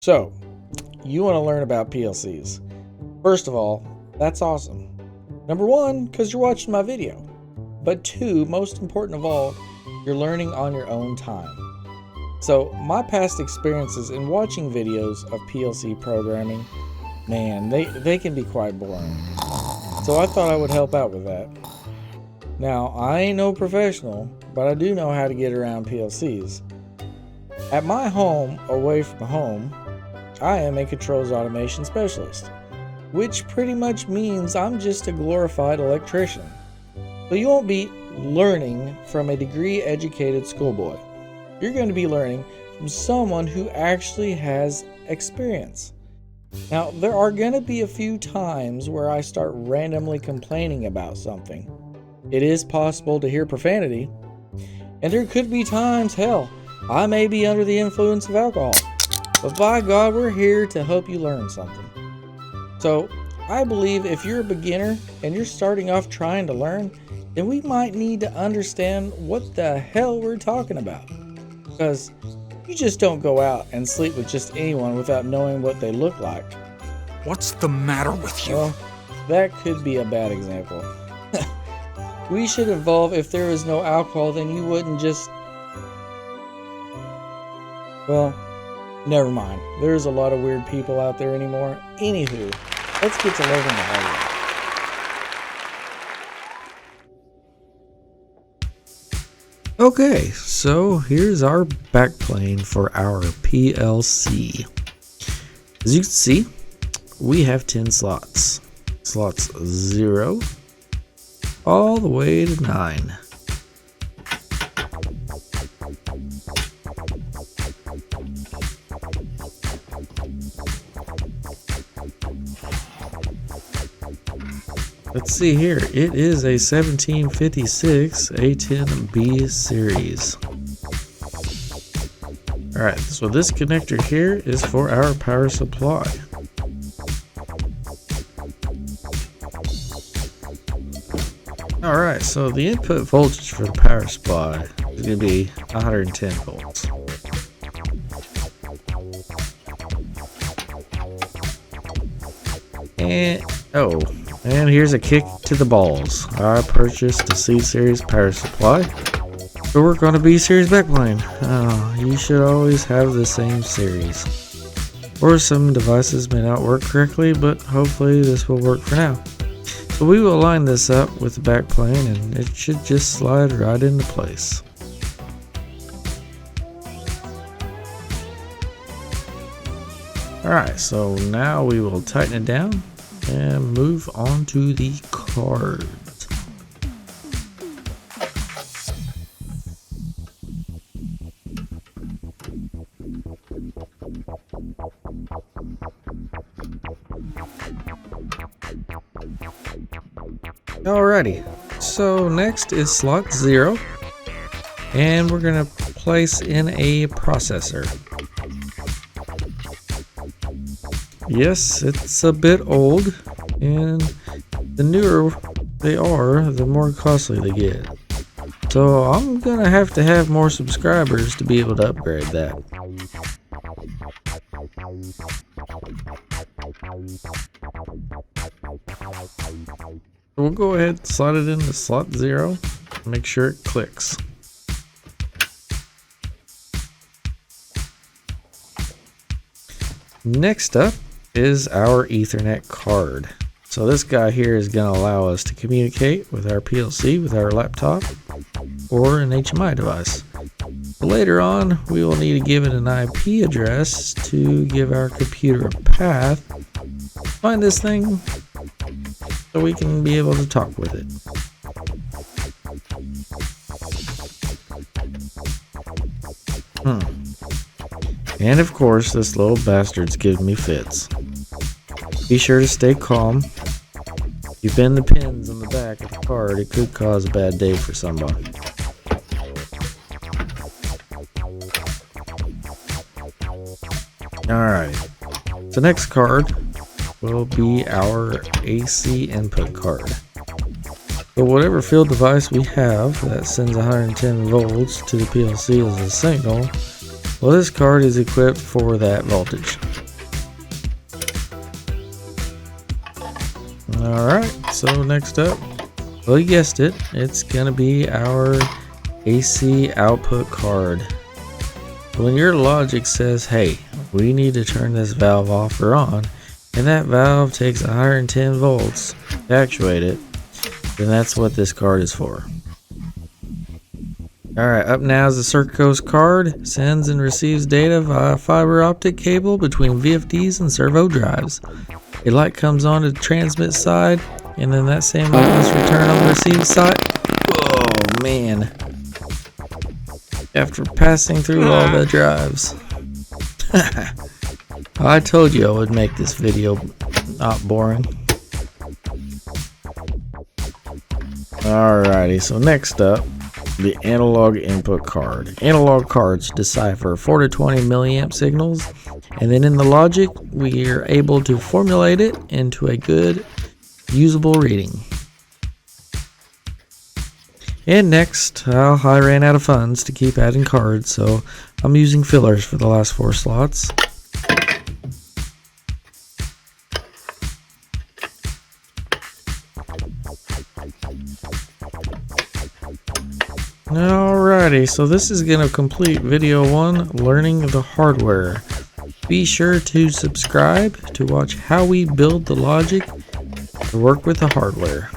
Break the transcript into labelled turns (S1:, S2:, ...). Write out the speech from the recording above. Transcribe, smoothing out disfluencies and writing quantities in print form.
S1: So, you want to learn about PLCs. First of all, that's awesome. Number one, because you're watching my video. But two, most important of all, you're learning on your own time. So, my past experiences in watching videos of PLC programming, man, they can be quite boring. So I thought I would help out with that. Now, I ain't no professional, but I do know how to get around PLCs. At my home, away from home, I am a controls automation specialist, which pretty much means I'm just a glorified electrician. So you won't be learning from a degree-educated schoolboy. You're going to be learning from someone who actually has experience. Now, there are going to be a few times where I start randomly complaining about something. It is possible to hear profanity, and there could be times, hell, I may be under the influence of alcohol. But by God, we're here to help you learn something. So, I believe if you're a beginner and you're starting off trying to learn, then we might need to understand what the hell we're talking about. Because you just don't go out and sleep with just anyone without knowing what they look like.
S2: What's the matter with you?
S1: Well, that could be a bad example. We should evolve. If there was no alcohol, then you wouldn't just... Well, never mind. There's a lot of weird people out there anymore. Anywho, let's get to learning the hard way. Okay, so here's our backplane for our PLC. As you can see, we have 10 slots. Slots 0 all the way to 9. Let's see here. It is a 1756 A10B series. Alright, so this connector here is for our power supply. Alright, so the input voltage for the power supply is going to be 110 volts. And here's a kick to the balls. I purchased a C-Series power supply to work on a B-Series backplane. You should always have the same series. Or some devices may not work correctly, but hopefully this will work for now. So we will line this up with the backplane and it should just slide right into place. Alright, so now we will tighten it down and move on to the card. Alrighty, so next is slot 0, and we're going to place in a processor. Yes, it's a bit old, and the newer they are, the more costly they get. So I'm gonna have to have more subscribers to be able to upgrade that. We'll go ahead and slide it into slot 0, make sure it clicks. Next up is our Ethernet card. So this guy here is going to allow us to communicate with our PLC, with our laptop, or an HMI device. Later on, we will need to give it an IP address to give our computer a path. Find this thing so we can be able to talk with it. And of course, this little bastard's giving me fits. Be sure to stay calm. If you bend the pins on the back of the card, it could cause a bad day for somebody. Alright, the next card will be our AC input card. So whatever field device we have that sends 110 volts to the PLC as a signal Well, this card is equipped for that voltage. Alright, so next up, well, you guessed it, it's going to be our AC output card. When your logic says, hey, we need to turn this valve off or on, and that valve takes 110 volts to actuate it, then that's what this card is for. Alright, up now is the Circos card. Sends and receives data via fiber optic cable between VFDs and servo drives. A light comes on to the transmit side, and then that same light must return on the receive side. Oh man. After passing through all the drives. I told you I would make this video not boring. Alrighty, so next up, the analog input card. Analog cards decipher 4 to 20 milliamp signals, and then in the logic, we are able to formulate it into a good, usable reading. And next, I ran out of funds to keep adding cards, so I'm using fillers for the last 4 slots. Alrighty, so this is going to complete video 1, learning the hardware. Be sure to subscribe to watch how we build the logic to work with the hardware.